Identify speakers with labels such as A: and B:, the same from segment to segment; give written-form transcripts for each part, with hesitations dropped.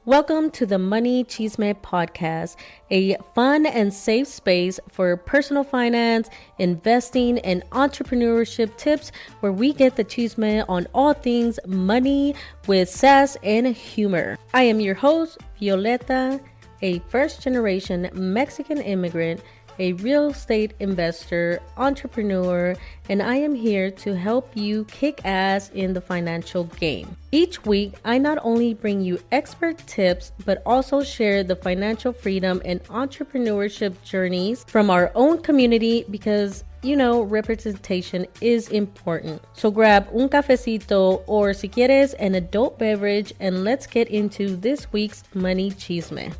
A: Welcome to the Money Chisme podcast, a fun and safe space for personal finance, investing, and entrepreneurship tips where we get the chisme on all things money with sass and humor. I am your host, Violeta, a first-generation Mexican immigrant, a real estate investor, entrepreneur, and I am here to help you kick ass in the financial game. Each week, I not only bring you expert tips, but also share the financial freedom and entrepreneurship journeys from our own community because representation is important. So grab un cafecito or si quieres an adult beverage and let's get into this week's Money Chisme.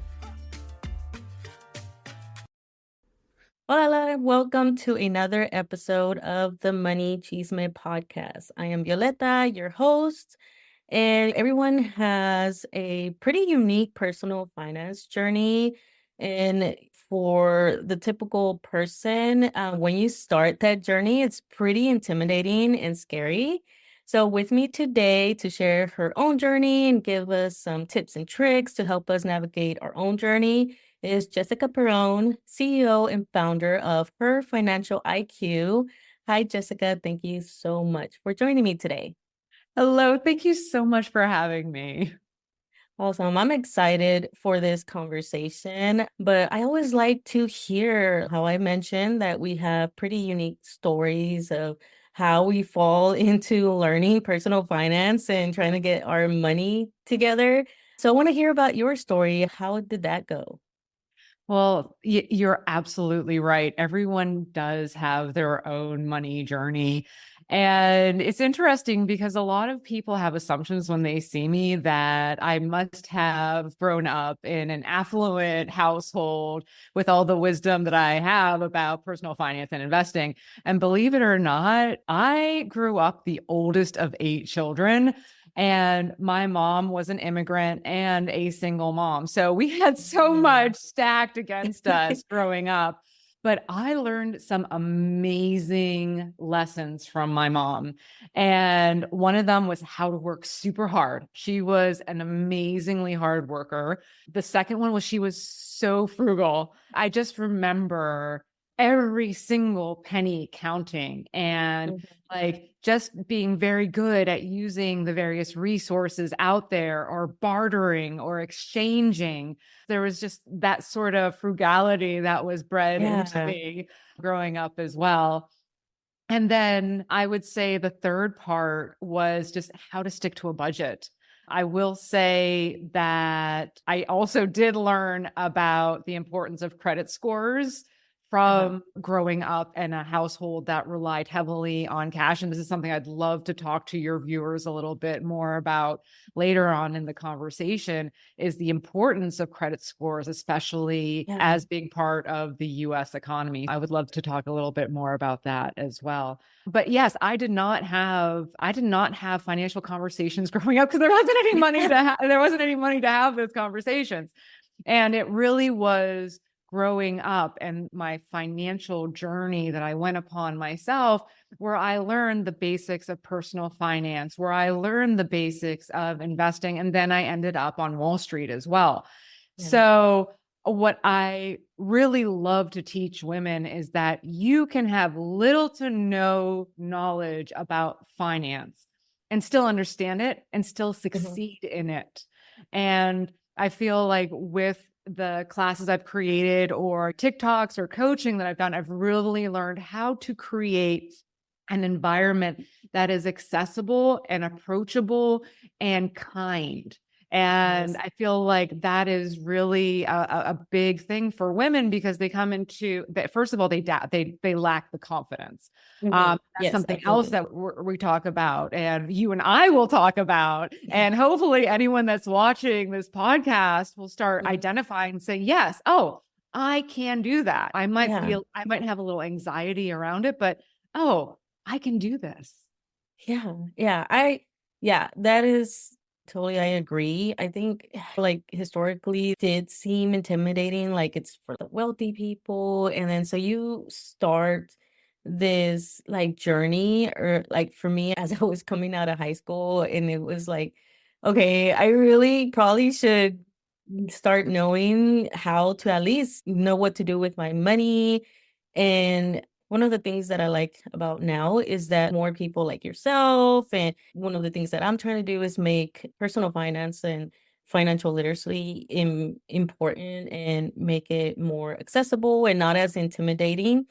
A: Hola, welcome to another episode of the Money Chisme podcast. I am Violeta, your host, and everyone has a pretty unique personal finance journey. And for the typical person, when you start that journey, it's pretty intimidating and scary. So with me today to share her own journey and give us some tips and tricks to help us navigate our own journey is Jessica Perrone, CEO and founder of Her Financial IQ. Hi, Jessica. Thank you so much for joining me today.
B: Hello. Thank you so much for having me.
A: Awesome. I'm excited for this conversation, but I always like to hear how I mentioned that we have pretty unique stories of how we fall into learning personal finance and trying to get our money together. So I want to hear about your story. How did that go?
B: Well, you're absolutely right. Everyone does have their own money journey. And it's interesting because a lot of people have assumptions when they see me that I must have grown up in an affluent household with all the wisdom that I have about personal finance and investing. And believe it or not, I grew up the oldest of 8 children. And my mom was an immigrant and a single mom. So we had so much stacked against us growing up. But I learned some amazing lessons from my mom. And one of them was how to work super hard. She was an amazingly hard worker. The second one was she was so frugal. I just remember every single penny counting and like just being very good at using the various resources out there or bartering or exchanging. There was just that sort of frugality that was bred into me growing up as well. And then I would say the third part was just how to stick to a budget. I will say that I also did learn about the importance of credit scores from growing up in a household that relied heavily on cash. And this is something I'd love to talk to your viewers a little bit more about later on in the conversation, is the importance of credit scores, especially as being part of the US economy. I would love to talk a little bit more about that as well. But yes, I did not have financial conversations growing up because there wasn't any money to have those conversations. And it really was growing up and my financial journey that I went upon myself, where I learned the basics of personal finance, where I learned the basics of investing, and then I ended up on Wall Street as well. So what I really love to teach women is that you can have little to no knowledge about finance and still understand it and still succeed in it. And I feel like with the classes I've created or TikToks or coaching that I've done, I've really learned how to create an environment that is accessible and approachable and kind. And I feel like that is really a big thing for women because they come into, first of all, they lack the confidence. That's something else that we talk about, and you and I will talk about. And hopefully anyone that's watching this podcast will start identifying and saying, yes, oh, I can do that. I might have a little anxiety around it, but oh, I can do this.
A: That is totally, I agree. I think like historically did seem intimidating, like it's for the wealthy people. And then so you start this like journey, or like for me, as I was coming out of high school, and it was like, okay, I really probably should start knowing how to at least know what to do with my money. And one of the things that I like about now is that more people like yourself, and one of the things that I'm trying to do is make personal finance and financial literacy important and make it more accessible and not as intimidating.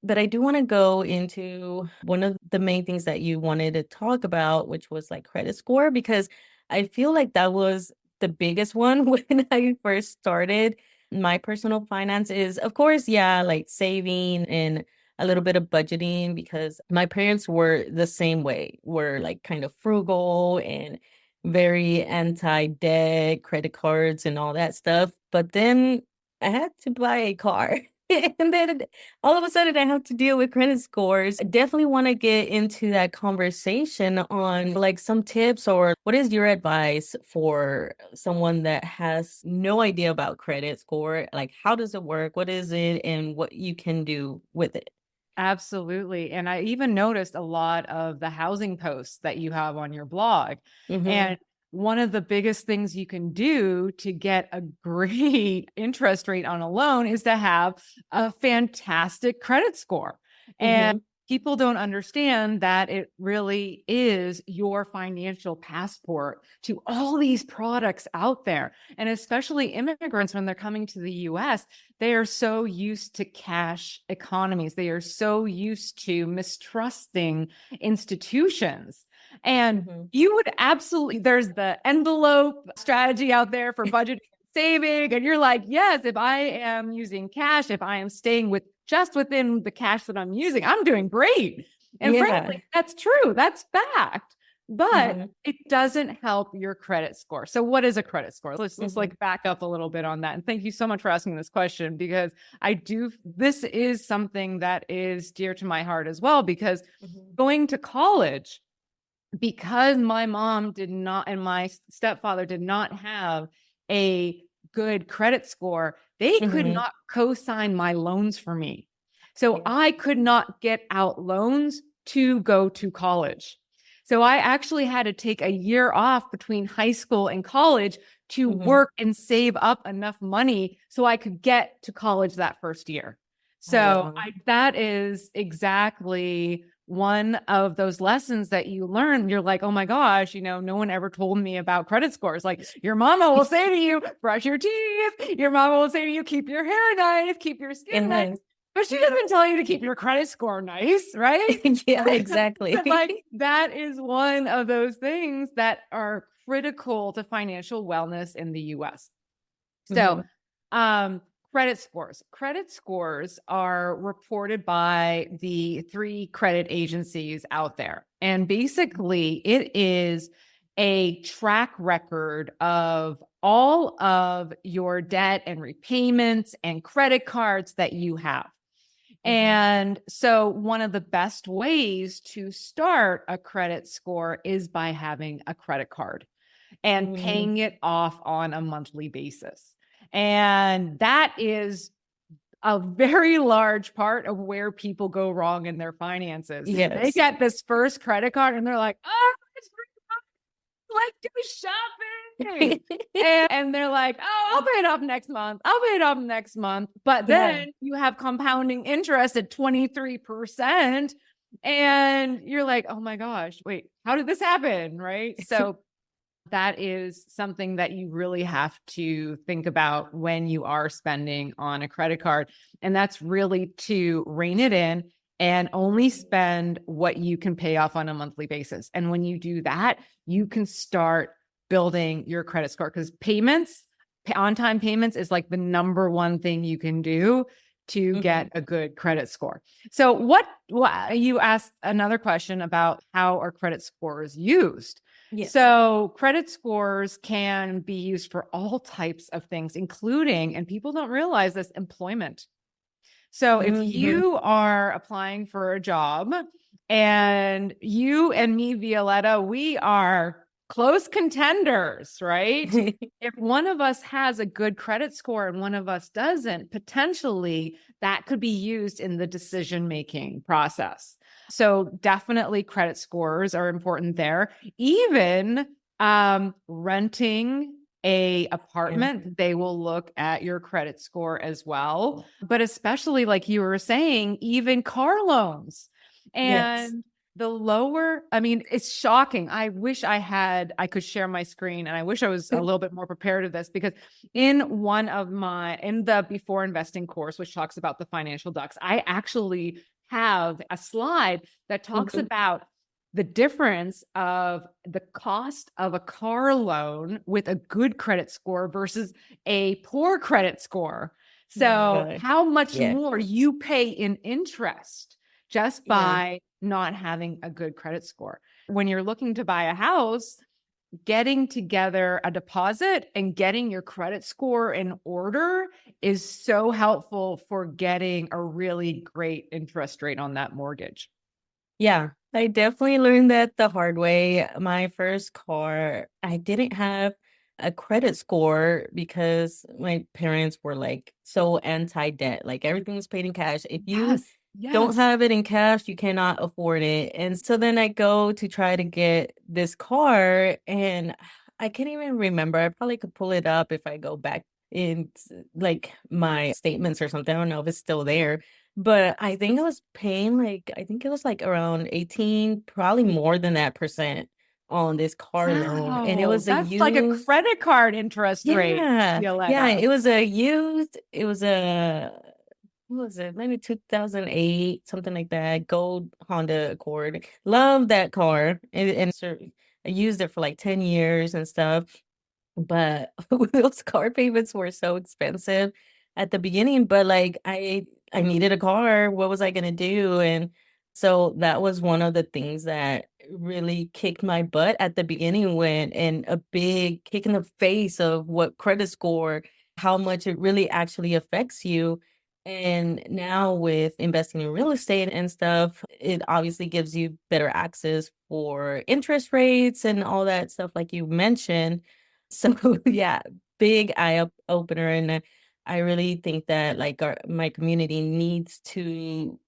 A: But I do want to go into one of the main things that you wanted to talk about, which was like credit score, because I feel like that was the biggest one when I first started my personal finance is, of course, yeah, like saving and a little bit of budgeting because my parents were the same way. Were like kind of frugal and very anti-debt, credit cards and all that stuff. But then I had to buy a car. And then all of a sudden I have to deal with credit scores. I definitely want to get into that conversation on like some tips or what is your advice for someone that has no idea about credit score? Like how does it work? What is it and what you can do with it?
B: Absolutely. And I even noticed a lot of the housing posts that you have on your blog.
A: Mm-hmm.
B: And one of the biggest things you can do to get a great interest rate on a loan is to have a fantastic credit score. And
A: Mm-hmm.
B: people don't understand that it really is your financial passport to all these products out there. And especially immigrants, when they're coming to the US, they are so used to cash economies. They are so used to mistrusting institutions. And
A: Mm-hmm.
B: you would absolutely, there's the envelope strategy out there for budgeting and saving. And you're like, yes, if I am using cash, if I am staying with just within the cash that I'm using, I'm doing great. And
A: Yeah.
B: frankly, that's true. That's fact. But
A: Mm-hmm.
B: it doesn't help your credit score. So what is a credit score? Let's
A: Mm-hmm.
B: like back up a little bit on that. And thank you so much for asking this question because this is something that is dear to my heart as well, because
A: Mm-hmm.
B: going to college, because my mom did not and my stepfather did not have a good credit score, they could
A: Mm-hmm.
B: not co-sign my loans for me. So
A: Yeah.
B: I could not get out loans to go to college. So I actually had to take a year off between high school and college to
A: Mm-hmm.
B: work and save up enough money so I could get to college that first year.
A: Oh,
B: So
A: wow.
B: that is exactly one of those lessons that you learn. You're like, oh my gosh, no one ever told me about credit scores. Like your mama will say to you, brush your teeth. Your mama will say to you, keep your hair nice, keep your skin
A: And
B: nice.
A: then,
B: But she doesn't tell you to keep your credit score nice, right?
A: yeah, exactly.
B: But like that is one of those things that are critical to financial wellness in the US. So,
A: Mm-hmm.
B: um, credit scores. Credit scores are reported by the three credit agencies out there. And basically, it is a track record of all of your debt and repayments and credit cards that you have.
A: Mm-hmm.
B: And so, one of the best ways to start a credit score is by having a credit card and
A: Mm-hmm.
B: paying it off on a monthly basis. And that is a very large part of where people go wrong in their finances. They
A: Yes.
B: get this first credit card and they're like, oh, it's like do shopping. And they're like, oh, I'll pay it off next month. I'll pay it off next month. But
A: Yeah.
B: then you have compounding interest at 23%. And you're like, oh my gosh, wait, how did this happen? Right. So that is something that you really have to think about when you are spending on a credit card. And that's really to rein it in and only spend what you can pay off on a monthly basis. And when you do that, you can start building your credit score because on time payments is like the number one thing you can do to
A: Mm-hmm.
B: get a good credit score. So what you asked another question about how are credit scores used?
A: Yes.
B: So credit scores can be used for all types of things, including, and people don't realize this, employment. So if
A: Mm-hmm.
B: you are applying for a job and you and me, Violetta, we are close contenders, right? If one of us has a good credit score and one of us doesn't, potentially that could be used in the decision-making process. So definitely credit scores are important there. Even renting a apartment, they will look at your credit score as well. But especially like you were saying, even car loans.
A: Yes.
B: And the lower, I mean, it's shocking. I wish I could share my screen, and I wish I was a little bit more prepared of this, because in the before investing course, which talks about the financial ducks, I actually have a slide that talks about the difference of the cost of a car loan with a good credit score versus a poor credit score. So how much more you pay in interest just by not having a good credit score. When you're looking to buy a house, getting together a deposit and getting your credit score in order is so helpful for getting a really great interest rate on that mortgage.
A: Yeah, I definitely learned that the hard way. My first car, I didn't have a credit score because my parents were like so anti-debt. Like everything was paid in cash. If you don't have it in cash, you cannot afford it. And so then I go to try to get this car, and I can't even remember. I probably could pull it up if I go back in like my statements or something. I don't know if it's still there. But I think I was paying I think it was like around 18, probably more than that percent on this car loan. And it
B: Wow,
A: was a
B: that's like a
A: used,
B: credit card interest rate,
A: yeah,
B: Violetta.
A: it was a used, it was a, what was it? Maybe 2008, something like that. Gold Honda Accord. Love that car. And so I used it for like 10 years and stuff. But those car payments were so expensive at the beginning. But like I needed a car. What was I gonna do? And so that was one of the things that really kicked my butt at the beginning, when and a big kick in the face of what credit score, how much it really actually affects you. And now with investing in real estate and stuff, it obviously gives you better access for interest rates and all that stuff like you mentioned. So yeah, big opener. And I really think that like my community needs to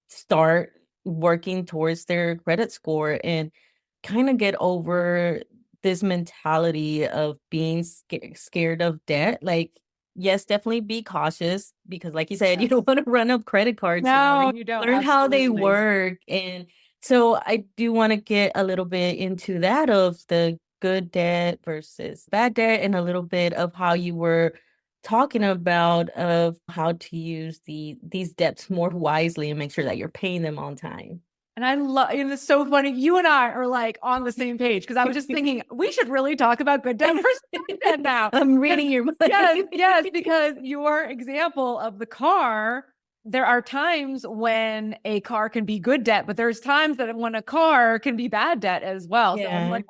A: start working towards their credit score and kind of get over this mentality of being scared of debt. Like, yes, definitely be cautious because, like you said, you don't want to run up credit cards.
B: No, you don't.
A: Learn how they
B: Absolutely.
A: work. And so I do want to get a little bit into that of the good debt versus bad debt, and a little bit of how you were talking about of how to use these debts more wisely and make sure that you're paying them on time.
B: And I love, and it's so funny. You and I are like on the same page, because I was just thinking we should really talk about good debt versus bad debt now.
A: I'm reading your mind.
B: Yes, because your example of the car, there are times when a car can be good debt, but there's times that when a car can be bad debt as well. So I'm like,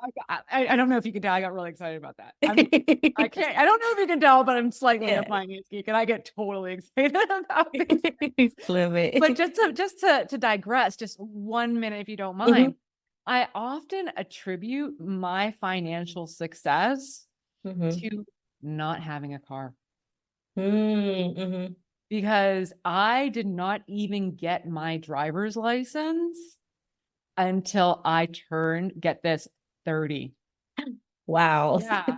B: I don't know if you can tell, I got really excited about that. I don't know if you can tell, but I'm slightly a finance geek, and I get totally excited about it.
A: Love it.
B: But just to digress, just 1 minute, if you don't mind. I often attribute my financial success to not having a car. Because I did not even get my driver's license until I turned, get this, 30.
A: Wow.
B: Yeah.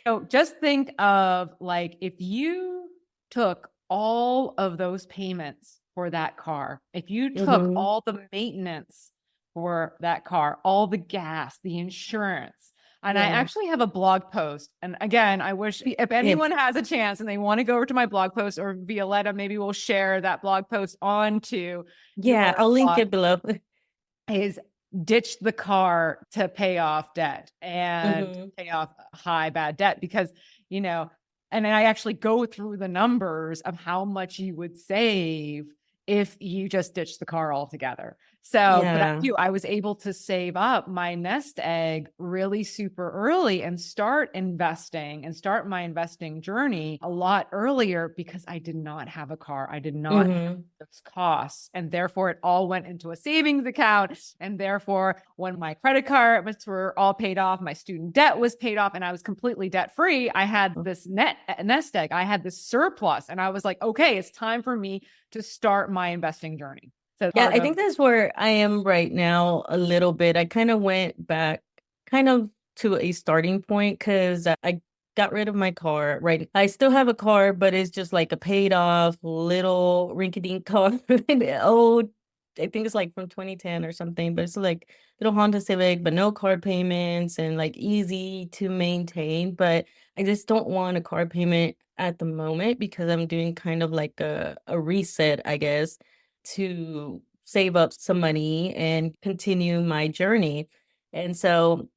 B: So just think of like, if you took all of those payments for that car, if you took all the maintenance for that car, all the gas, the insurance. And I actually have a blog post. And again, I wish if anyone has a chance and they want to go over to my blog post, or Violetta, maybe we'll share that blog post onto.
A: Yeah, I'll link it below.
B: Is ditch the car to pay off debt and pay off high bad debt, because, and I actually go through the numbers of how much you would save if you just ditch the car altogether. So, but I was able to save up my nest egg really super early and start investing and start my investing journey a lot earlier, because I did not have a car. I did not have those costs. And therefore it all went into a savings account. And therefore, when my credit cards were all paid off, my student debt was paid off, and I was completely debt free, I had this nest egg. I had this surplus, and I was like, okay, it's time for me to start my investing journey. So
A: yeah, I think that's where I am right now a little bit. I kind of went back kind of to a starting point because I got rid of my car, right? I still have a car, but it's just like a paid off little rinky-dink car. Old, I think it's like from 2010 or something, but it's like little Honda Civic, but no car payments and like easy to maintain. But I just don't want a car payment at the moment because I'm doing kind of like a reset, I guess, to save up some money and continue my journey. And so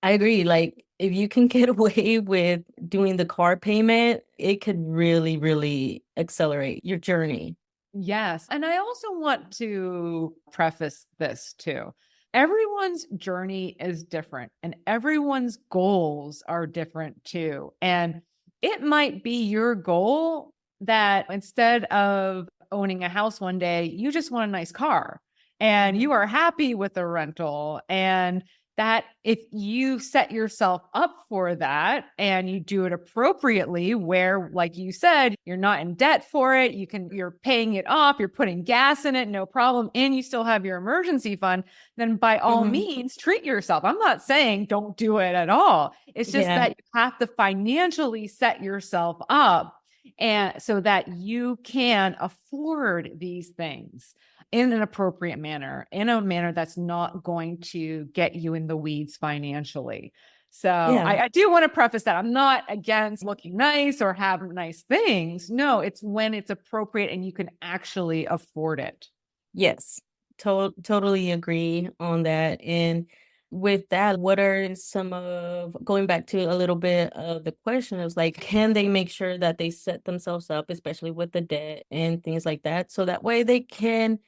A: I agree. Like, if you can get away with doing the car payment, it could really, really accelerate your journey.
B: Yes. And I also want to preface this too. Everyone's journey is different and everyone's goals are different too. And it might be your goal that instead of owning a house one day, you just want a nice car and you are happy with the rental. And that if you set yourself up for that and you do it appropriately, where, like you said, you're not in debt for it, you're paying it off, you're putting gas in it, no problem, and you still have your emergency fund, then by all
A: Hmm.
B: means, treat yourself. I'm not saying don't do it at all. It's just
A: Yeah.
B: that you have to financially set yourself up and so that you can afford these things in an appropriate manner, in a manner that's not going to get you in the weeds financially. So
A: Yeah.
B: I do want to preface that I'm not against looking nice or have nice things. No, it's when it's appropriate and you can actually afford it.
A: Yes. Totally agree on that. And with that, what are some of going back to a little bit of the question is like, can they make sure that they set themselves up, especially with the debt and things like that, so that way they can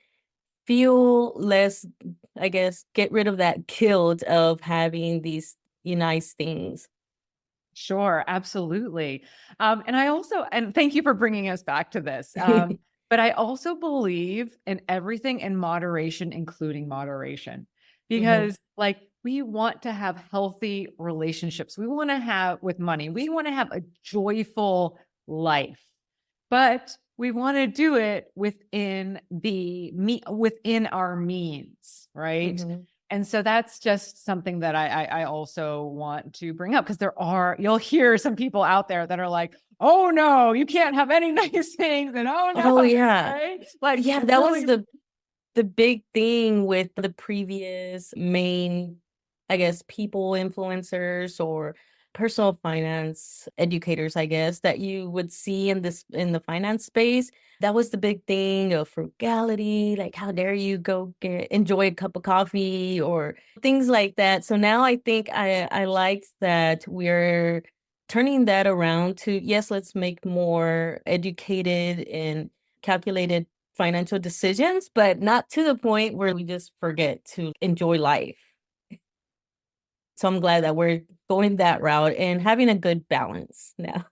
A: feel less, I guess, get rid of that guilt of having these nice things.
B: Sure, absolutely. And thank you for bringing us back to this. But I also believe in everything in moderation, including moderation,
A: Hmm.
B: because like we want to have healthy relationships. We want to have with money. We want to have a joyful life, but we want to do it within our means, right?
A: Hmm.
B: And so that's just something that I also want to bring up because you'll hear some people out there that are like, oh no, you can't have any nice things. And oh
A: Oh
B: no,
A: yeah.
B: right? Like
A: Yeah, that was
B: really,
A: the big thing with the previous main, I guess, people influencers or personal finance educators, I guess, that you would see in the finance space. That was the big thing of frugality, like how dare you go enjoy a cup of coffee or things like that. So now I think I like that we're turning that around to yes, let's make more educated and calculated financial decisions, but not to the point where we just forget to enjoy life. So I'm glad that we're going that route and having a good balance now.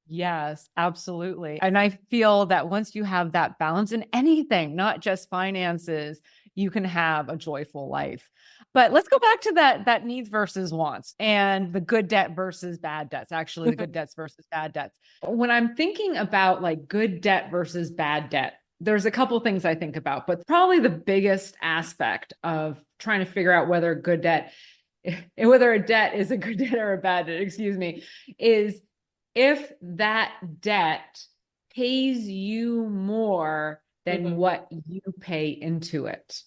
B: yes, absolutely. And I feel that once you have that balance in anything, not just finances, you can have a joyful life. But let's go back to that needs versus wants and the good debt versus bad debts. Actually, the good debts versus bad debts. When I'm thinking about like good debt versus bad debt, there's a couple things I think about, but probably the biggest aspect of trying to figure out whether a debt is a good debt or a bad debt, excuse me, is if that debt pays you more than
A: Hmm.
B: what you pay into it.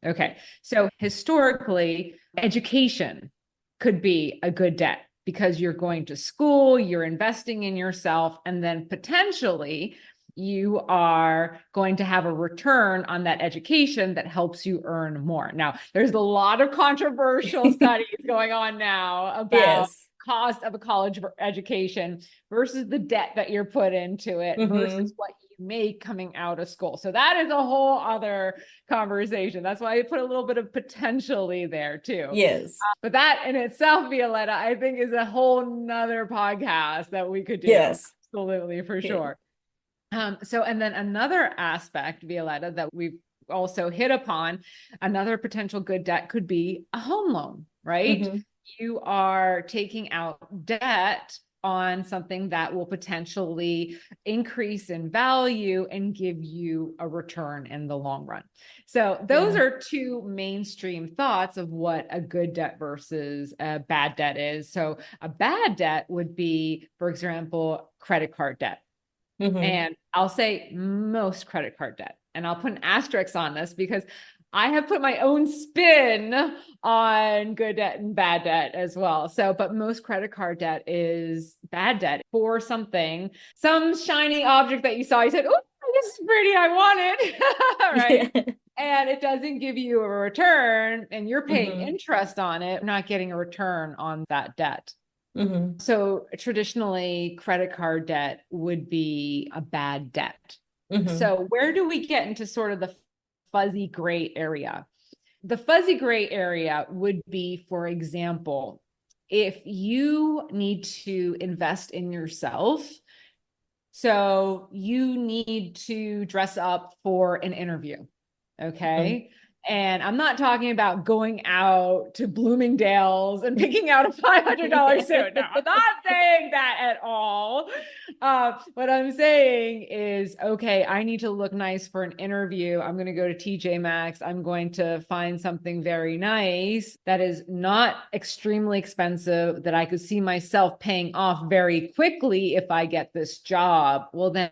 B: Okay. So historically, education could be a good debt because you're going to school, you're investing in yourself, and then potentially you are going to have a return on that education that helps you earn more. Now, there's a lot of controversial studies going on now about
A: Yes.
B: cost of a college education versus the debt that you're put into it
A: Hmm.
B: versus what you make coming out of school. So that is a whole other conversation. That's why I put a little bit of potentially there too.
A: Yes.
B: But that in itself, Violetta, I think is a whole nother podcast that we could do.
A: Yes.
B: Absolutely, for
A: Okay.
B: sure. And then another aspect, Violetta, that we've also hit upon, another potential good debt could be a home loan, right?
A: Hmm.
B: You are taking out debt on something that will potentially increase in value and give you a return in the long run. So those are two mainstream thoughts of what a good debt versus a bad debt is. So a bad debt would be, for example, credit card debt. And I'll say most credit card debt. And I'll put an asterisk on this because I have put my own spin on good debt and bad debt as well. So, but most credit card debt is bad debt for something, some shiny object that you saw. You said, "Oh, this is pretty. I want it." Right. And it doesn't give you a return and you're paying interest on it, not getting a return on that debt. So traditionally, credit card debt would be a bad debt. So where do we get into sort of the fuzzy gray area? The fuzzy gray area would be, for example, if you need to invest in yourself. So you need to dress up for an interview. Okay. And I'm not talking about going out to Bloomingdale's and picking out a $500 suit. No, I'm not saying that at all. What I'm saying is, okay, I need to look nice for an interview. I'm going to go to TJ Maxx. I'm going to find something very nice that is not extremely expensive, that I could see myself paying off very quickly if I get this job. Well, then,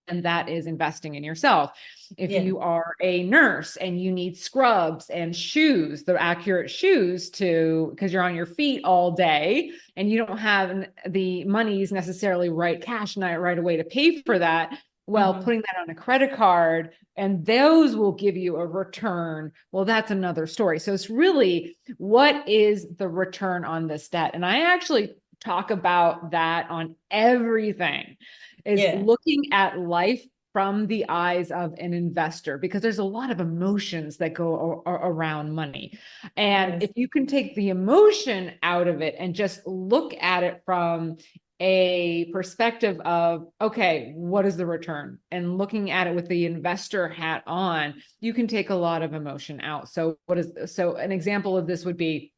B: and that is investing in yourself. If you are a nurse and you need scrubs and shoes, the accurate shoes because you're on your feet all day and you don't have the monies necessarily cash right away to pay for that. Well, putting that on a credit card and those will give you a return. Well, that's another story. So it's really, what is the return on this debt? And I actually talk about that on everything, is looking at life from the eyes of an investor, because there's a lot of emotions that go around money. And if you can take the emotion out of it and just look at it from a perspective of, okay, what is the return? And looking at it with the investor hat on, you can take a lot of emotion out. So an example of this would be,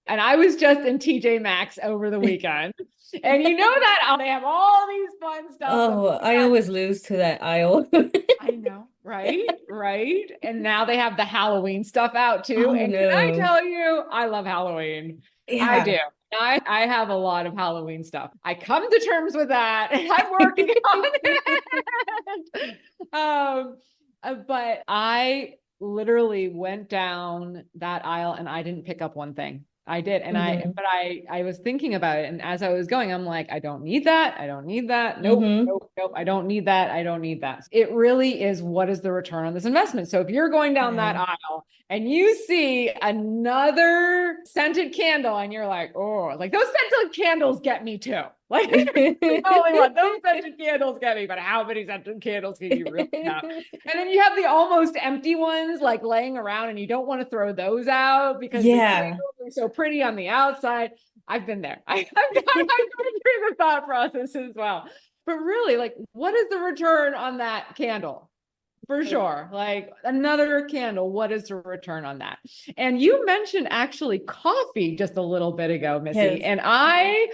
B: and I was just in TJ Maxx over the weekend. And you know that they have all these fun stuff.
A: Oh, I always lose to that aisle.
B: I know, right? Right. And now they have the Halloween stuff out too.
A: Oh,
B: And can I tell you, I love Halloween. I do. I have a lot of Halloween stuff. I come to terms with that. I'm working on it. But I literally went down that aisle and I didn't pick up one thing. I did. And I was thinking about it. And as I was going, I'm like, I don't need that. I don't need that. Nope, nope. I don't need that. I don't need that. It really is, what is the return on this investment? So if you're going down that aisle and you see another scented candle and you're like, oh, like those scented candles get me too. Like, the only one, those scented candles get me, but how many scented candles can you really have? And then you have the almost empty ones like laying around and you don't want to throw those out because the candles are so pretty on the outside. I've been there. I've gone through the thought process as well. But really, like, what is the return on that candle? For sure. Like another candle, what is the return on that? And you mentioned actually coffee just a little bit ago, Missy. And I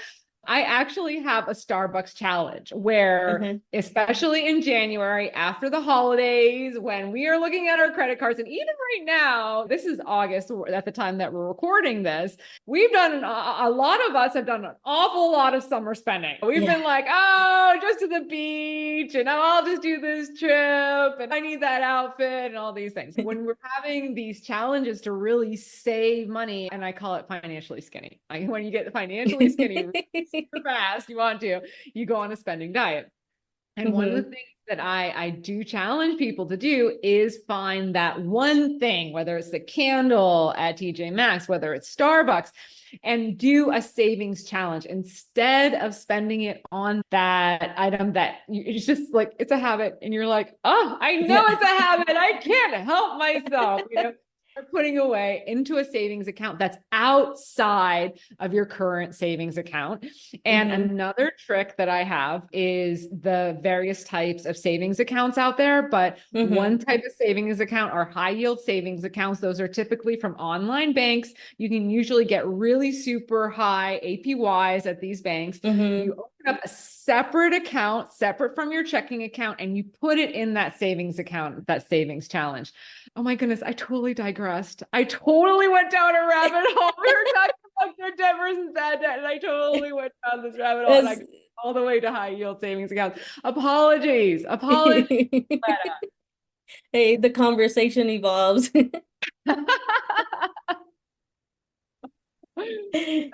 B: actually have a Starbucks challenge where, especially in January after the holidays, when we are looking at our credit cards, and even right now, this is August at the time that we're recording this, we've done, a lot of us have done an awful lot of summer spending. We've been like, oh, just to the beach, and I'll just do this trip, and I need that outfit, and all these things. When we're having these challenges to really save money, and I call it financially skinny. When you get financially skinny, super fast, you go on a spending diet. And one of the things that I do challenge people to do is find that one thing, whether it's the candle at TJ Maxx, whether it's Starbucks, and do a savings challenge instead of spending it on that item that it's just like, it's a habit. And you're like, oh, I know it's a habit. I can't help myself, are putting away into a savings account that's outside of your current savings account. And
A: Mm-hmm.
B: another trick that I have is the various types of savings accounts out there. But
A: Mm-hmm.
B: one type of savings account are high yield savings accounts. Those are typically from online banks. You can usually get really super high APYs at these banks.
A: Mm-hmm.
B: You open up a separate account, separate from your checking account, and you put it in that savings account, that savings challenge. Oh my goodness, I totally digressed. I totally went down a rabbit hole. We were talking about good debt versus bad debt, and I totally went down this rabbit hole, and I
A: That's
B: got all the way to high yield savings accounts. Apologies, apologies.
A: hey, the conversation evolves.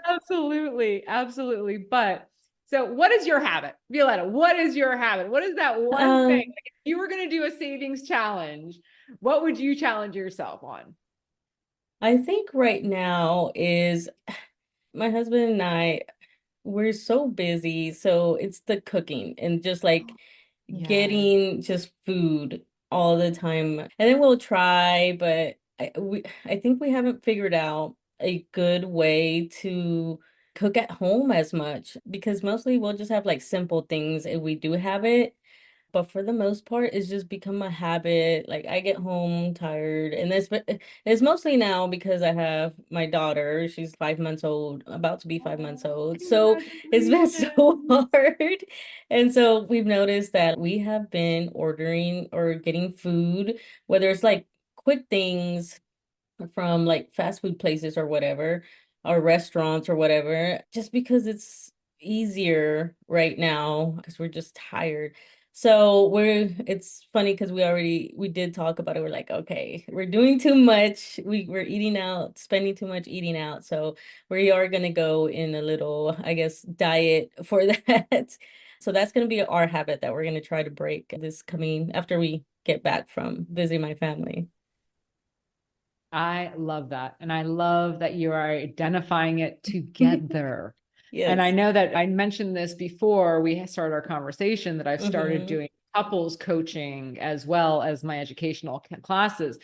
B: Absolutely, absolutely. But so, what is your habit, Violetta? What is your habit? What is that one thing?
A: um,
B: Like, if you were going to do a savings challenge, what would you challenge yourself on?
A: I think right now is my husband and I, we're so busy, so it's the cooking and just like
B: Yeah.
A: getting just food all the time. And then we'll try, but I think we haven't figured out a good way to cook at home as much because mostly we'll just have like simple things if we do have it. But for the most part, it's just become a habit. Like I get home tired, and it's mostly now because I have my daughter. She's 5 months old, about to be 5 months
B: Oh,
A: old. So it's been so
B: congratulations.
A: hard. And so we've noticed that we have been ordering or getting food, whether it's like quick things from like fast food places or whatever, or restaurants or whatever, just because it's easier right now because we're just tired. So it's funny because we did talk about it. We're like, okay, we're doing too much. We're eating out, spending too much eating out. So we are gonna go in a little, I guess, diet for that. So that's gonna be our habit that we're gonna try to break this coming after we get back from visiting my family.
B: I love that. And I love that you are identifying it together. And I
A: Yes.
B: know that I mentioned this before we started our conversation that I've started
A: Mm-hmm.
B: doing couples coaching as well as my educational classes.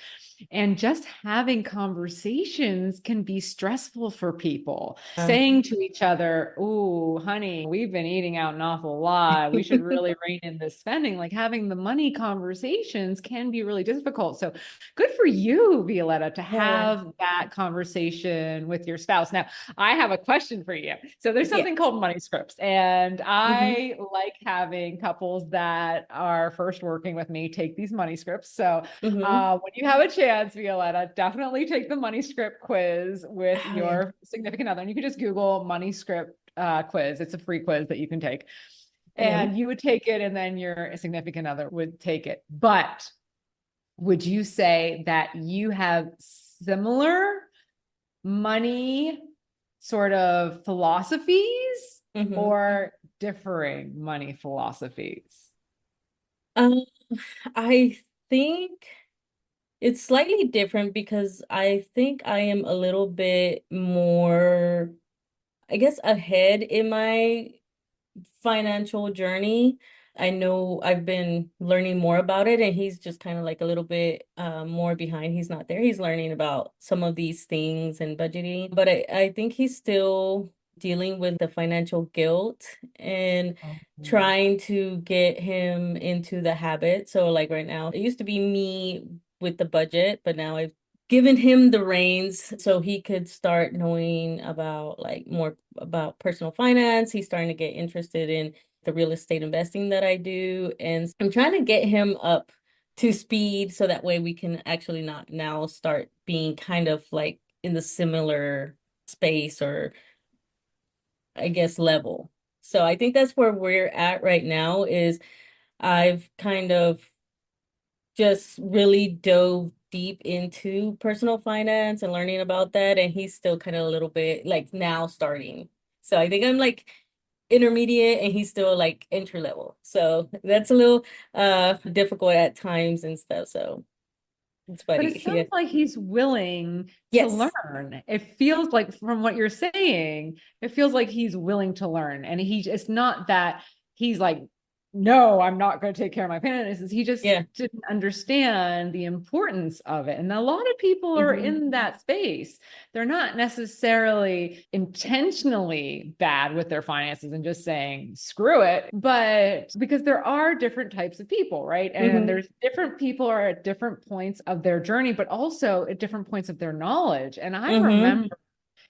B: And just having conversations can be stressful for people. Saying to each other, "Oh, honey, we've been eating out an awful lot. We should really rein in this spending." Like having the money conversations can be really difficult. So good for you, Violetta, to
A: Yeah.
B: have that conversation with your spouse. Now, I have a question for you. So there's
A: Yeah.
B: something called money scripts, and
A: Mm-hmm.
B: I like having couples that are first working with me take these money scripts. So
A: Mm-hmm.
B: when you have a chance, Violetta, definitely take the money script quiz with
A: Oh yeah.
B: your significant other. And you can just Google money script quiz. It's a free quiz that you can take.
A: Okay.
B: And you would take it, and then your significant other would take it. But would you say that you have similar money sort of philosophies
A: Mm-hmm.
B: or differing money philosophies?
A: Um, I think it's slightly different because I think I am a little bit more, I guess, ahead in my financial journey. I know I've been learning more about it, and he's just kind of like a little bit more behind. He's not there. He's learning about some of these things and budgeting, but I think he's still dealing with the financial guilt and
B: Oh.
A: trying to get him into the habit. So like right now, it used to be me with the budget, but now I've given him the reins so he could start knowing about like more about personal finance. He's starting to get interested in the real estate investing that I do. And I'm trying to get him up to speed so that way we can actually not now start being kind of like in the similar space or I guess level. So I think that's where we're at right now is I've kind of just really dove deep into personal finance and learning about that. And he's still kind of a little bit like now starting. So I think I'm like intermediate and he's still like entry level. So that's a little difficult at times and stuff. So it's
B: But
A: funny.
B: it
A: Yeah.
B: sounds like he's willing to
A: Yes.
B: learn. It feels like, from what you're saying, it feels like he's willing to learn. And it's not that he's like no, I'm not going to take care of my finances. He just
A: Yeah.
B: didn't understand the importance of it. And a lot of people are
A: Mm-hmm.
B: in that space. They're not necessarily intentionally bad with their finances and just saying, screw it. But because there are different types of people, right? And
A: Mm-hmm.
B: there's different people are at different points of their journey, but also at different points of their knowledge. And I
A: Mm-hmm.
B: remember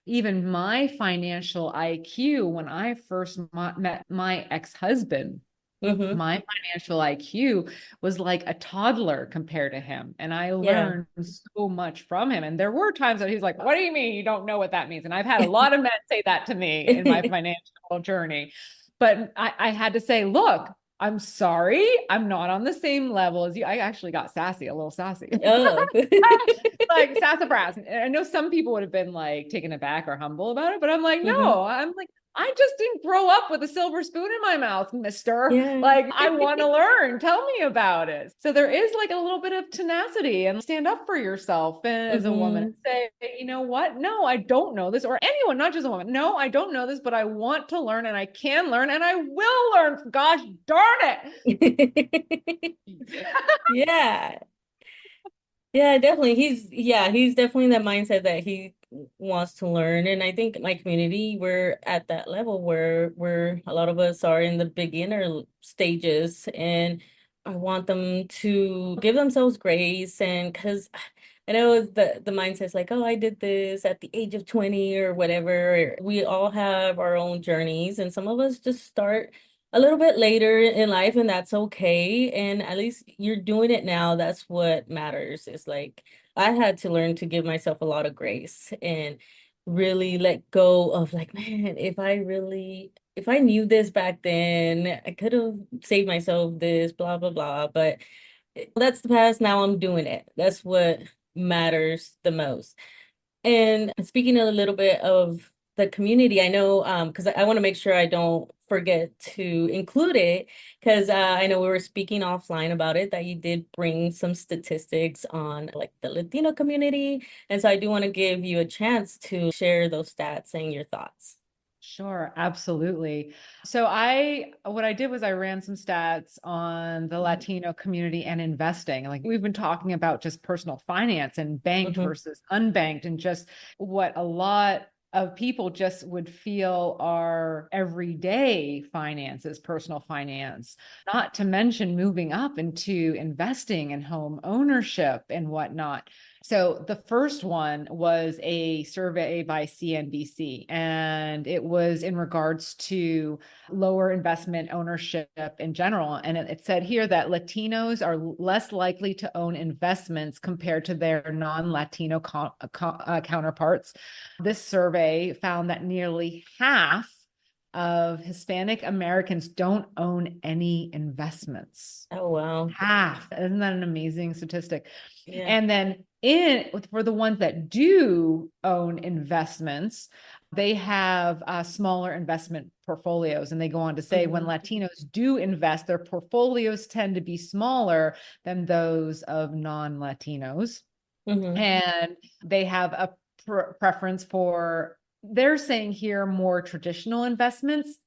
B: even my financial IQ when I first met my ex-husband.
A: Mm-hmm.
B: My financial IQ was like a toddler compared to him. And I
A: Yeah.
B: learned so much from him. And there were times that he's like, what do you mean you don't know what that means? And I've had a lot of men say that to me in my financial journey. But I had to say, look, I'm sorry, I'm not on the same level as you. I actually got sassy, a little sassy.
A: Oh.
B: Like sassafras. And I know some people would have been like taken aback or humble about it, but I'm like,
A: Mm-hmm.
B: no, I'm like, I just didn't grow up with a silver spoon in my mouth, mister.
A: Yeah.
B: Like, I want to learn. Tell me about it. So there is like a little bit of tenacity and stand up for yourself as a woman
A: Mm-hmm.
B: and say, you know what? No, I don't know this. Or anyone, not just a woman. No, I don't know this, but I want to learn and I can learn and I will learn. Gosh darn it.
A: Yeah. Yeah, definitely. He's definitely in that mindset that he wants to learn. And I think my community, we're at that level where a lot of us are in the beginner stages, and I want them to give themselves grace. And because I know the mindset's like, oh, I did this at the age of 20 or whatever. We all have our own journeys, and some of us just start a little bit later in life, and that's okay. And at least you're doing it now. That's what matters. It's like I had to learn to give myself a lot of grace and really let go of like, man, if I knew this back then, I could have saved myself this, blah, blah, blah. But that's the past. Now I'm doing it. That's what matters the most. And speaking a little bit of the community, I know because I want to make sure I don't forget to include it because I know we were speaking offline about it that you did bring some statistics on like the Latino community. And so I do want to give you a chance to share those stats and your thoughts.
B: Sure, absolutely. So what I did was I ran some stats on the
A: Mhm.
B: Latino community and investing. Like we've been talking about just personal finance and banked
A: Mhm.
B: versus unbanked and just what a lot of people just would feel are everyday finances, personal finance, not to mention moving up into investing and home ownership and whatnot. So the first one was a survey by CNBC, and it was in regards to lower investment ownership in general. And it said here that Latinos are less likely to own investments compared to their non-Latino counterparts. This survey found that nearly half of Hispanic Americans don't own any investments.
A: Oh, wow.
B: Half. Isn't that an amazing statistic?
A: Yeah.
B: And then for the ones that do own investments, they have smaller investment portfolios. And they go on to say when
A: Mhm.
B: Latinos do invest, their portfolios tend to be smaller than those of non-Latinos.
A: Mhm.
B: And they have a preference for, they're saying here, more traditional investments.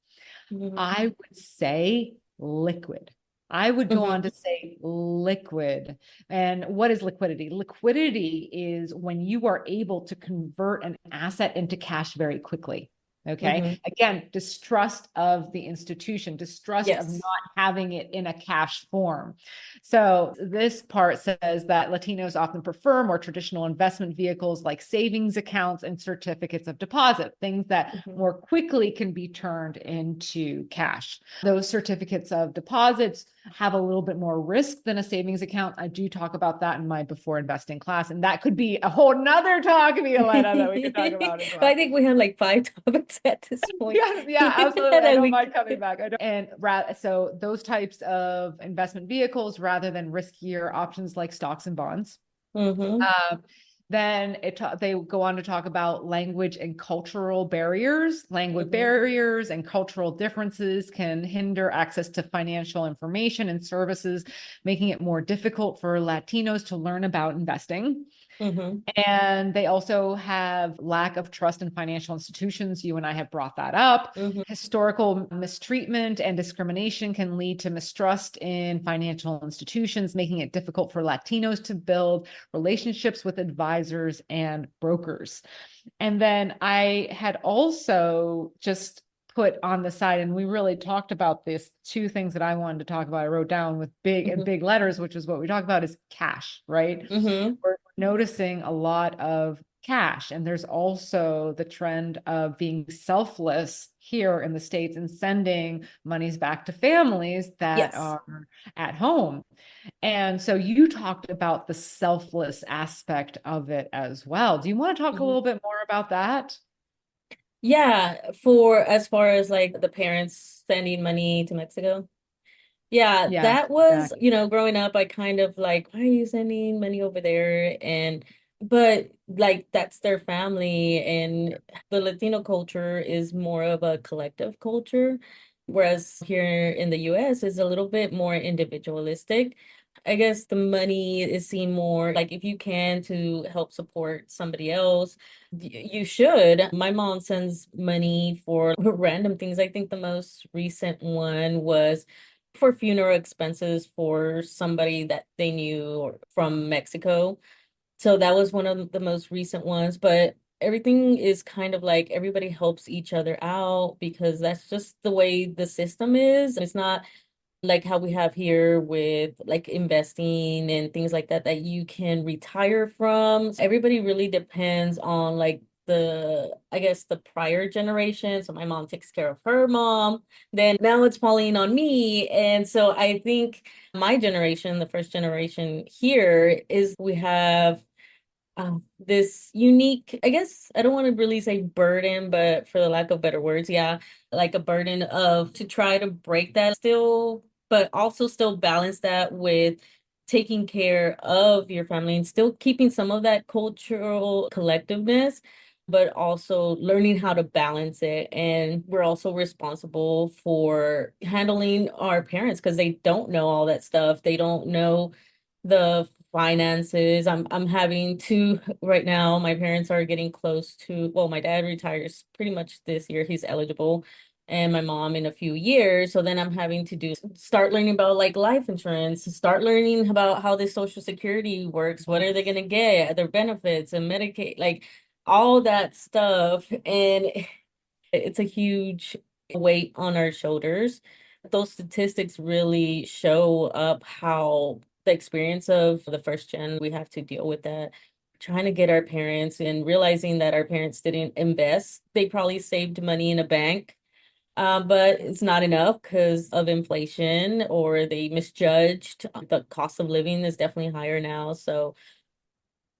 A: Mhm.
B: I would say liquid. I would go
A: Mhm.
B: on to say liquid. And what is liquidity? Liquidity is when you are able to convert an asset into cash very quickly. Okay.
A: Mhm.
B: Again, distrust of the institution, distrust of
A: Yes.
B: not having it in a cash form. So this part says that Latinos often prefer more traditional investment vehicles like savings accounts and certificates of deposit, things that
A: Mhm.
B: more quickly can be turned into cash. Those certificates of deposits have a little bit more risk than a savings account. I do talk about that in my before investing class, and that could be a whole nother talk, Violetta, that we could talk about as
A: I
B: well.
A: think we have like five topics at this point.
B: Yeah, yeah, absolutely. I
A: That
B: don't
A: we
B: mind coming back. So those types of investment vehicles rather than riskier options like stocks and bonds.
A: Mm-hmm.
B: Um, then they go on to talk about language and cultural barriers. Language
A: Mm-hmm.
B: barriers and cultural differences can hinder access to financial information and services, making it more difficult for Latinos to learn about investing.
A: Mm-hmm.
B: And they also have lack of trust in financial institutions. You and I have brought that up.
A: Mm-hmm.
B: Historical mistreatment and discrimination can lead to mistrust in financial institutions, making it difficult for Latinos to build relationships with advisors and brokers. And then I had also just put on the side, and we really talked about this, two things that I wanted to talk about. I wrote down with big and big letters, which is what we talk about, is cash, right?
A: Mm-hmm.
B: We're noticing a lot of cash. And there's also the trend of being selfless here in the States and sending monies back to families that
A: Yes.
B: are at home. And so you talked about the selfless aspect of it as well. Do you want to talk a
A: Mm-hmm.
B: little bit more about that?
A: Yeah, for as far as like the parents sending money to Mexico. Yeah,
B: Yeah,
A: that was,
B: exactly.
A: growing up, I kind of like, why are you sending money over there? But like that's their family, and the Latino culture is more of a collective culture, whereas here in the US is a little bit more individualistic. I guess the money is seen more like if you can to help support somebody else, you should. My mom sends money for random things. I think the most recent one was for funeral expenses for somebody that they knew from Mexico. So that was one of the most recent ones, but everything is kind of like everybody helps each other out because that's just the way the system is. It's not like how we have here with like investing and things like that that you can retire from. Everybody really depends on like I guess the prior generation. So my mom takes care of her mom. Then now it's falling on me. And so I think my generation, the first generation here, is we have this unique, I guess I don't want to really say burden, but for the lack of better words, yeah, like a burden of to try to break that still, but also still balance that with taking care of your family and still keeping some of that cultural collectiveness, but also learning how to balance it. And we're also responsible for handling our parents because they don't know all that stuff. They don't know the finances. I'm having to right now. My parents are getting close to, well, my dad retires pretty much this year. He's eligible. And my mom in a few years. So then I'm having to start learning about like life insurance, start learning about how this Social Security works. What are they going to get? Their benefits and Medicaid, like all that stuff. And it's a huge weight on our shoulders. Those statistics really show up how the experience of the first gen, we have to deal with that. Trying to get our parents and realizing that our parents didn't invest. They probably saved money in a bank, but it's not enough because of inflation or they misjudged. The cost of living is definitely higher now. So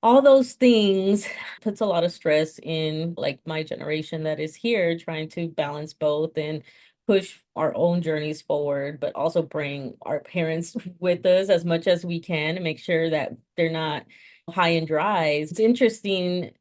A: all those things puts a lot of stress in like my generation that is here trying to balance both and push our own journeys forward, but also bring our parents with us as much as we can and make sure that they're not high and dry. It's interesting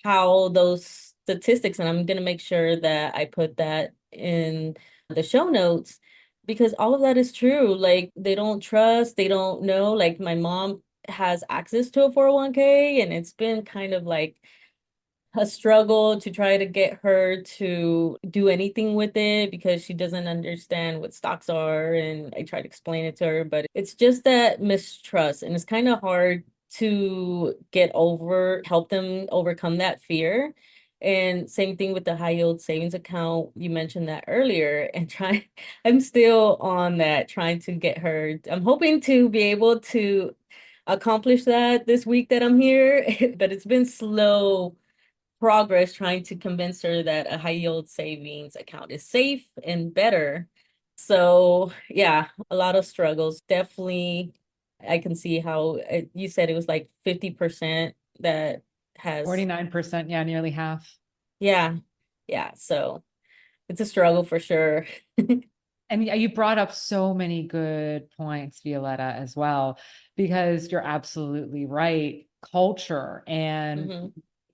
A: how those statistics, and I'm going to make sure that I put that in the show notes because all of that is true. Like they don't trust, they don't know. Like my mom has access to a 401k, and it's been kind of like a struggle to try to get her to do anything with it because she doesn't understand what stocks are. And I try to explain it to her, but it's just that mistrust. And it's kind of hard to help them overcome that fear. And same thing with the high yield savings account. You mentioned that earlier, and I'm still on that, trying to get her. I'm hoping to be able to accomplish that this week that I'm here, but it's been slow progress trying to convince her that a high yield savings account is safe and better. So, yeah, a lot of struggles. Definitely, I can see how you said it was like 50% that has,
B: 49%. Yeah, nearly half.
A: yeah, yeah. So it's a struggle for sure.
B: And yeah, you brought up so many good points, Violetta, as well, because you're absolutely right. Culture and
A: Hmm.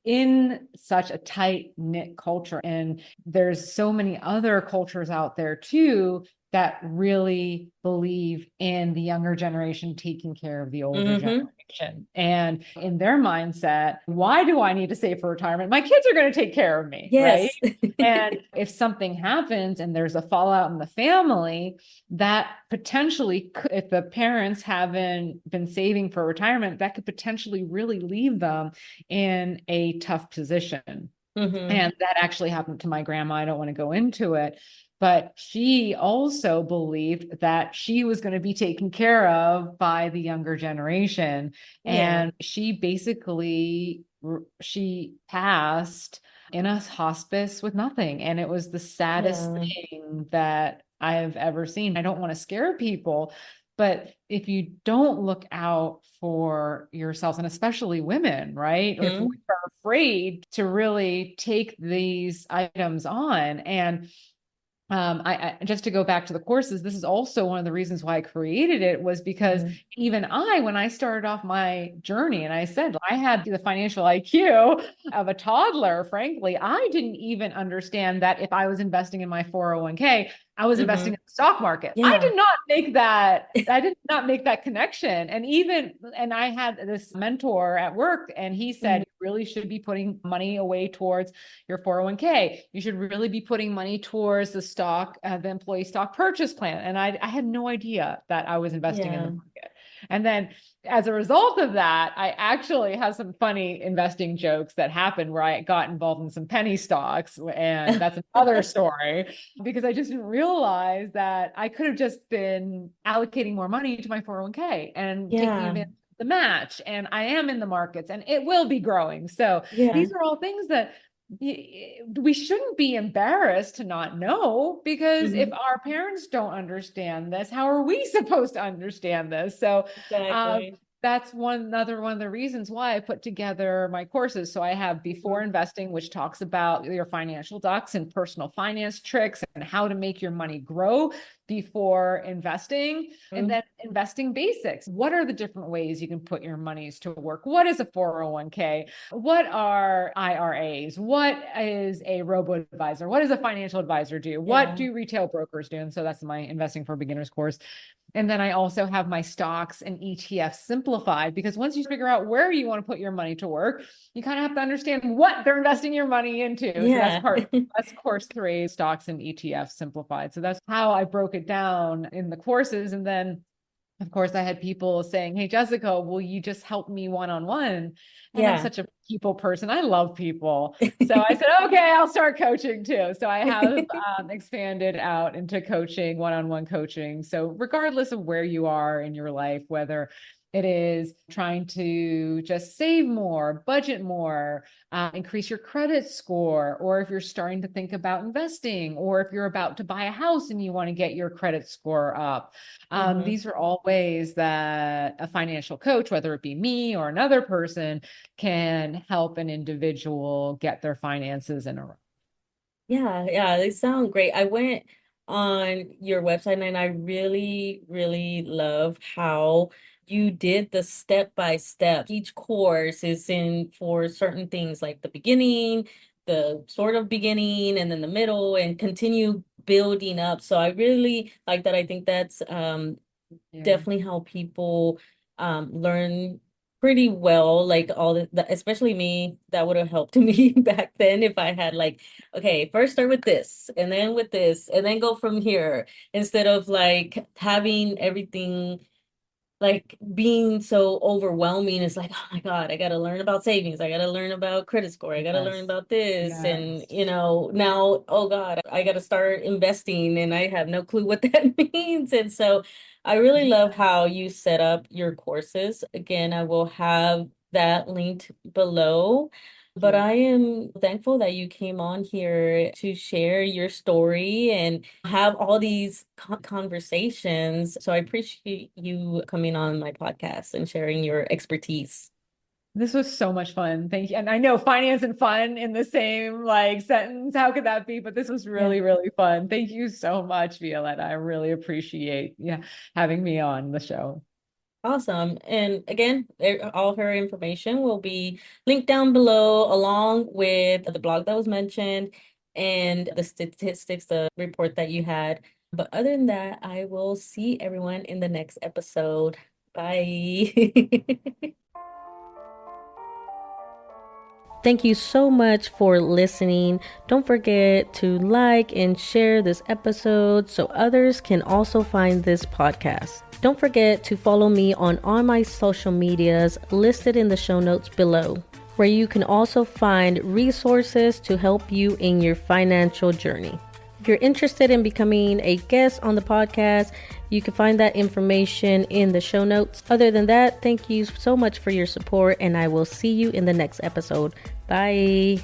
B: in such a tight knit culture, and there's so many other cultures out there too that really believe in the younger generation taking care of the older
A: Hmm.
B: generation. generation. And in their mindset, why do I need to save for retirement? My kids are going to take care of me, right?
A: Yes.
B: And if something happens and there's a fallout in the family, that potentially, if the parents haven't been saving for retirement, that could potentially really leave them in a tough position.
A: Hmm.
B: And that actually happened to my grandma. I don't want to go into it. But she also believed that she was going to be taken care of by the younger generation.
A: Yeah.
B: And she basically, she passed in a hospice with nothing. And it was the saddest
A: Yeah.
B: thing that I have ever seen. I don't want to scare people, but if you don't look out for yourselves, and especially women, right? If we
A: Hmm.
B: are afraid to really take these items on. And I just to go back to the courses, this is also one of the reasons why I created it, was because
A: Hmm.
B: even when I started off my journey, and I said I had the financial IQ of a toddler, frankly, I didn't even understand that if I was investing in my 401k, I was investing
A: Hmm.
B: in the stock market. I
A: Yeah.
B: did not make that. I did not make that connection. And I had this mentor at work, and he said,
A: Hmm.
B: you really should be putting money away towards your 401k. You should really be putting money towards the employee stock purchase plan. And I had no idea that I was investing in the
A: Yeah.
B: market. And then as a result of that, I actually have some funny investing jokes that happened where I got involved in some penny stocks. And that's another story, because I just didn't realize that I could have just been allocating more money to my 401k and taking
A: Yeah.
B: advantage of the match. And I am in the markets and it will be growing. So
A: Yeah.
B: these are all things that we shouldn't be embarrassed to not know, because if
A: Hmm.
B: our parents don't understand this, how are we supposed to understand this? So
A: Exactly.
B: that's one of the reasons why I put together my courses. So I have Before
A: Mhm.
B: Investing, which talks about your financial ducks and personal finance tricks and how to make your money grow before investing. And then Investing Basics. What are the different ways you can put your monies to work? What is a 401k? What are IRAs? What is a robo advisor? What does a financial advisor do? What
A: Yeah.
B: do retail brokers do? And so that's my Investing for Beginners course. And then I also have my stocks and ETFs simplified, because once you figure out where you want to put your money to work, you kind of have to understand what they're investing your money into. So
A: Yeah.
B: that's course 3, stocks and ETFs simplified. So that's how I broke it down in the courses. And then of course, I had people saying, "Hey, Jessica, will you just help me one-on-one?" And I'm
A: Yeah.
B: such a people person. I love people. So I said, "Okay, I'll start coaching too." So I have expanded out into coaching, one-on-one coaching. So regardless of where you are in your life, whether it is trying to just save more, budget more, increase your credit score, or if you're starting to think about investing, or if you're about to buy a house and you want to get your credit score up.
A: Hmm.
B: These are all ways that a financial coach, whether it be me or another person, can help an individual get their finances in a row.
A: Yeah, yeah, they sound great. I went on your website and I really, really love how you did the step by step. Each course is in for certain things like the beginning, the sort of beginning, and then the middle, and continue building up. So I really like that. I think that's
B: Yeah.
A: definitely how people learn pretty well, like all the especially me, that would have helped me back then if I had like, okay, first start with this and then with this and then go from here, instead of like having everything like being so overwhelming. It's like, oh my God, I gotta learn about savings, I gotta learn about credit score, I gotta learn
B: Yes.
A: about this. And
B: Yes.
A: now, oh God, I gotta start investing and I have no clue what that means. And so I really love how you set up your courses. Again, I will have that linked below. But
B: You.
A: I am thankful that you came on here to share your story and have all these conversations. So I appreciate you coming on my podcast and sharing your expertise.
B: This was so much fun. Thank you. And I know finance and fun in the same like sentence. How could that be? But this was
A: Yeah.
B: really, really fun. Thank you so much, Violetta. I really appreciate having me on the show.
A: Awesome. And again, all her information will be linked down below, along with the blog that was mentioned and the statistics, the report that you had. But other than that, I will see everyone in the next episode. Bye. Thank you so much for listening. Don't forget to like and share this episode so others can also find this podcast. Don't forget to follow me on all my social medias listed in the show notes below, where you can also find resources to help you in your financial journey. If you're interested in becoming a guest on the podcast, you can find that information in the show notes. Other than that, thank you so much for your support, and I will see you in the next episode. Bye.